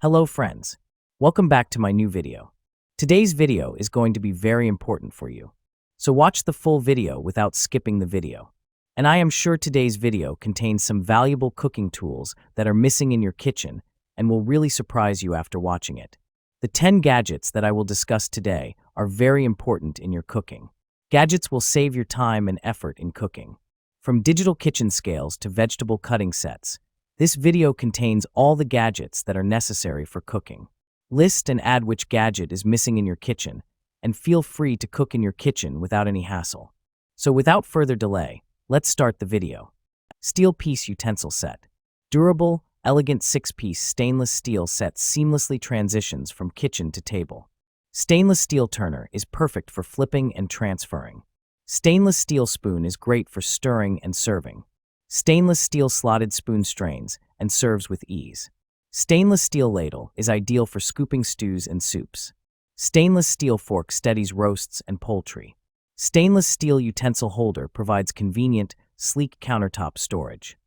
Hello friends, welcome back to my new video. Today's video is going to be very important for you. So watch the full video without skipping the video. And I am sure today's video contains some valuable cooking tools that are missing in your kitchen and will really surprise you after watching it. The 10 gadgets that I will discuss today are very important in your cooking. Gadgets will save your time and effort in cooking. From digital kitchen scales to vegetable cutting sets, this video contains all the gadgets that are necessary for cooking. List and add which gadget is missing in your kitchen, and feel free to cook in your kitchen without any hassle. So without further delay, let's start the video. Steel piece utensil set. Durable, elegant 6-piece stainless steel set seamlessly transitions from kitchen to table. Stainless steel turner is perfect for flipping and transferring. Stainless steel spoon is great for stirring and serving. Stainless steel slotted spoon strains and serves with ease. Stainless steel ladle is ideal for scooping stews and soups. Stainless steel fork steadies roasts and poultry. Stainless steel utensil holder provides convenient, sleek countertop storage.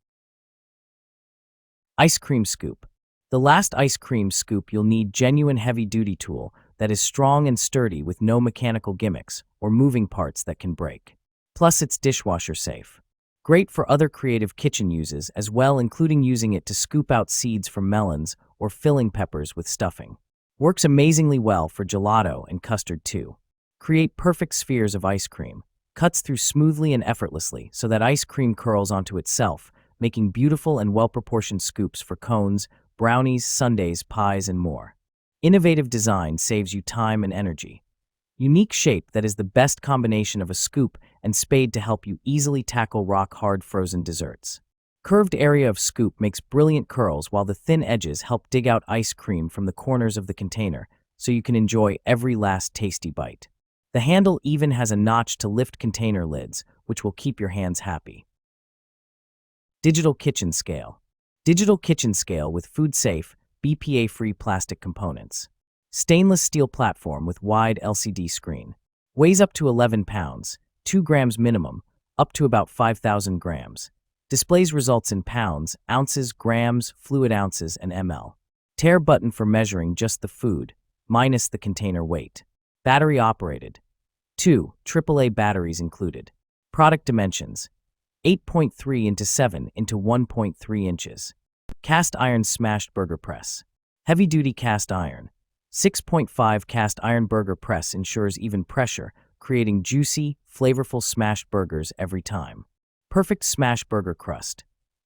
Ice cream scoop. The last ice cream scoop you'll need genuine heavy-duty tool that is strong and sturdy with no mechanical gimmicks or moving parts that can break. Plus it's dishwasher safe. Great for other creative kitchen uses as well, including using it to scoop out seeds from melons or filling peppers with stuffing. Works amazingly well for gelato and custard too. Create perfect spheres of ice cream. Cuts through smoothly and effortlessly so that ice cream curls onto itself, making beautiful and well-proportioned scoops for cones, brownies, sundaes, pies, and more. Innovative design saves you time and energy. Unique shape that is the best combination of a scoop and spade to help you easily tackle rock-hard frozen desserts. Curved area of scoop makes brilliant curls while the thin edges help dig out ice cream from the corners of the container so you can enjoy every last tasty bite. The handle even has a notch to lift container lids, which will keep your hands happy. Digital kitchen scale. Digital kitchen scale with food-safe, BPA-free plastic components. Stainless steel platform with wide LCD screen. Weighs up to 11 pounds, 2 grams minimum, up to about 5,000 grams. Displays results in pounds, ounces, grams, fluid ounces, and ml. Tare button for measuring just the food, minus the container weight. Battery operated. 2 AAA batteries included. Product dimensions. 8.3 into 7 into 1.3 inches. Cast iron smashed burger press. Heavy-duty cast iron. 6.5 cast iron burger press ensures even pressure, creating juicy, flavorful smashed burgers every time. Perfect smash burger crust.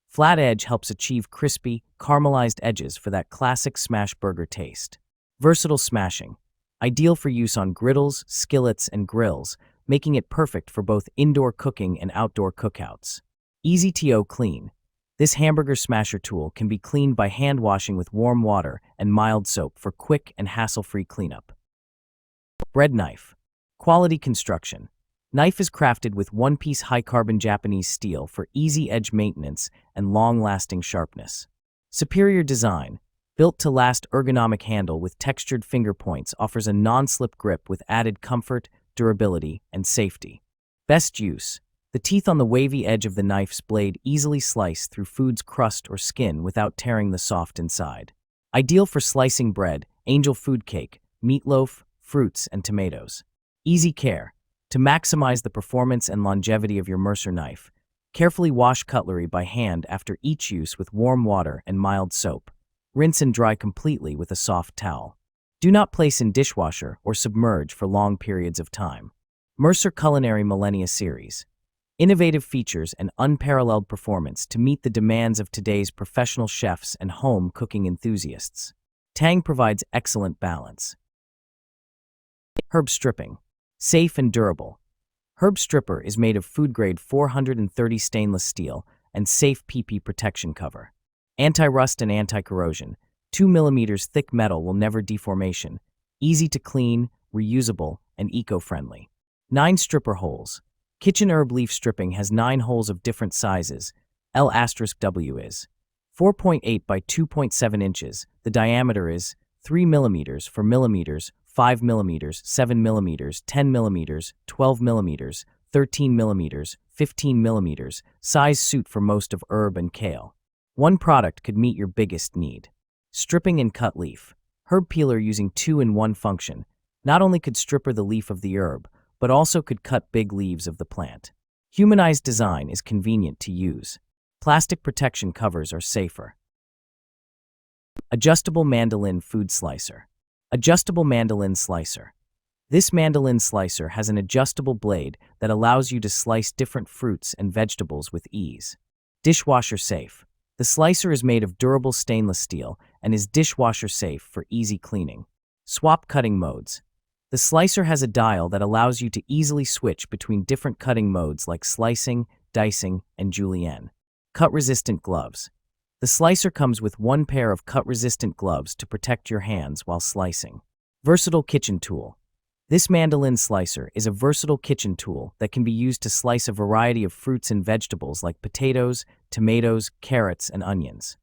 Flat edge helps achieve crispy, caramelized edges for that classic smash burger taste. Versatile smashing. Ideal for use on griddles, skillets, and grills, making it perfect for both indoor cooking and outdoor cookouts. Easy to clean. This hamburger smasher tool can be cleaned by hand washing with warm water and mild soap for quick and hassle-free cleanup. Bread knife. Quality construction. Knife is crafted with one-piece high-carbon Japanese steel for easy edge maintenance and long-lasting sharpness. Superior design. Built to last, ergonomic handle with textured finger points offers a non-slip grip with added comfort, durability, and safety. Best use. The teeth on the wavy edge of the knife's blade easily slice through food's crust or skin without tearing the soft inside. Ideal for slicing bread, angel food cake, meatloaf, fruits, and tomatoes. Easy care. To maximize the performance and longevity of your Mercer knife, carefully wash cutlery by hand after each use with warm water and mild soap. Rinse and dry completely with a soft towel. Do not place in dishwasher or submerge for long periods of time. Mercer Culinary Millennia Series. Innovative features and unparalleled performance to meet the demands of today's professional chefs and home cooking enthusiasts. Tang provides excellent balance. Herb stripping. Safe and durable. Herb stripper is made of food-grade 430 stainless steel and safe PP protection cover. Anti-rust and anti-corrosion. 2 mm thick metal will never deformation. Easy to clean, reusable, and eco-friendly. 9 stripper holes. Kitchen herb leaf stripping has 9 holes of different sizes. L*W is 4.8 by 2.7 inches. The diameter is 3 mm for millimeters, 5 mm, 7 mm, 10 mm, 12 mm, 13 mm, 15 mm. Size suit for most of herb and kale. One product could meet your biggest need. Stripping and cut leaf. Herb peeler using 2-in-1 function. Not only could stripper the leaf of the herb, but also could cut big leaves of the plant. Humanized design is convenient to use. Plastic protection covers are safer. Adjustable mandolin food slicer. Adjustable mandolin slicer. This mandolin slicer has an adjustable blade that allows you to slice different fruits and vegetables with ease. Dishwasher safe. The slicer is made of durable stainless steel and is dishwasher safe for easy cleaning. Swap cutting modes. The slicer has a dial that allows you to easily switch between different cutting modes like slicing, dicing, and julienne. Cut-resistant gloves. The slicer comes with one pair of cut-resistant gloves to protect your hands while slicing. Versatile kitchen tool. This mandolin slicer is a versatile kitchen tool that can be used to slice a variety of fruits and vegetables like potatoes, tomatoes, carrots, and onions.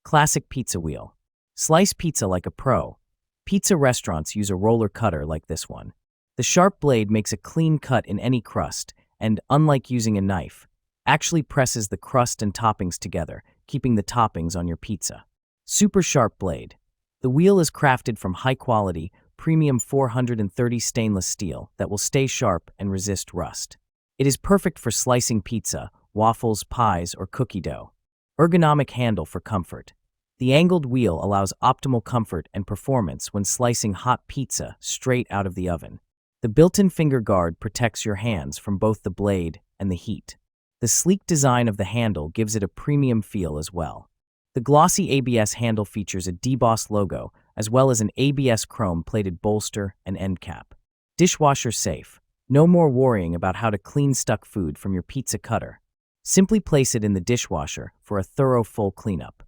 Classic pizza wheel. Slice pizza like a pro. Pizza restaurants use a roller cutter like this one. The sharp blade makes a clean cut in any crust and, unlike using a knife, actually presses the crust and toppings together, keeping the toppings on your pizza. Super sharp blade. The wheel is crafted from high-quality, premium 430 stainless steel that will stay sharp and resist rust. It is perfect for slicing pizza, waffles, pies, or cookie dough. Ergonomic handle for comfort. The angled wheel allows optimal comfort and performance when slicing hot pizza straight out of the oven. The built-in finger guard protects your hands from both the blade and the heat. The sleek design of the handle gives it a premium feel as well. The glossy ABS handle features a debossed logo, as well as an ABS chrome-plated bolster and end cap. Dishwasher safe. No more worrying about how to clean stuck food from your pizza cutter. Simply place it in the dishwasher for a thorough full cleanup.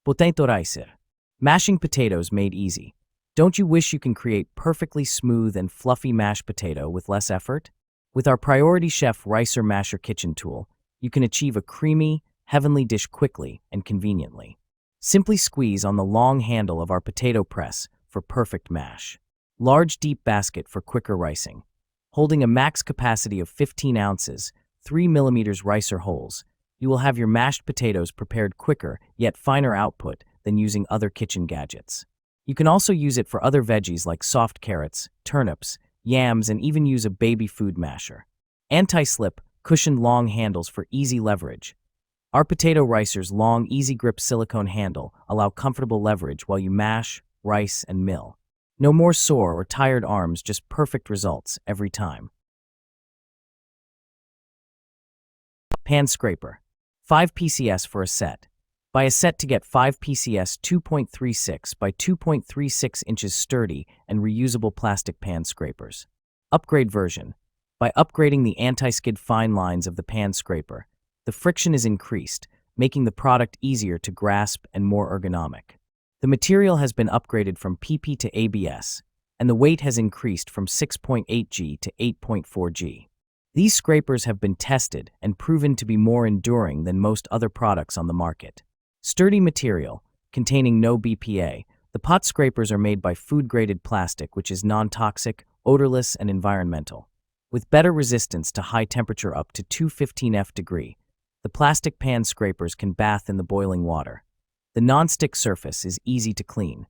Potato ricer. Mashing potatoes made easy. Don't you wish you can create perfectly smooth and fluffy mashed potato with less effort? With our Priority Chef Ricer Masher kitchen tool, you can achieve a creamy, heavenly dish quickly and conveniently. Simply squeeze on the long handle of our potato press for perfect mash. Large deep basket for quicker ricing. Holding a max capacity of 15 ounces, 3 mm ricer holes, you will have your mashed potatoes prepared quicker yet finer output than using other kitchen gadgets. You can also use it for other veggies like soft carrots, turnips, yams, and even use a baby food masher. Anti-slip, cushioned long handles for easy leverage. Our potato ricer's long, easy-grip silicone handle allow comfortable leverage while you mash, rice, and mill. No more sore or tired arms, just perfect results every time. Pan scraper. 5 PCS for a set. Buy a set to get 5 PCS 2.36 by 2.36 inches sturdy and reusable plastic pan scrapers. Upgrade version. By upgrading the anti-skid fine lines of the pan scraper, the friction is increased, making the product easier to grasp and more ergonomic. The material has been upgraded from PP to ABS, and the weight has increased from 6.8 G to 8.4 G. These scrapers have been tested and proven to be more enduring than most other products on the market. Sturdy material, containing no BPA, the pot scrapers are made by food-graded plastic which is non-toxic, odorless, and environmental. With better resistance to high temperature up to 215 degrees, the plastic pan scrapers can bath in the boiling water. The non-stick surface is easy to clean.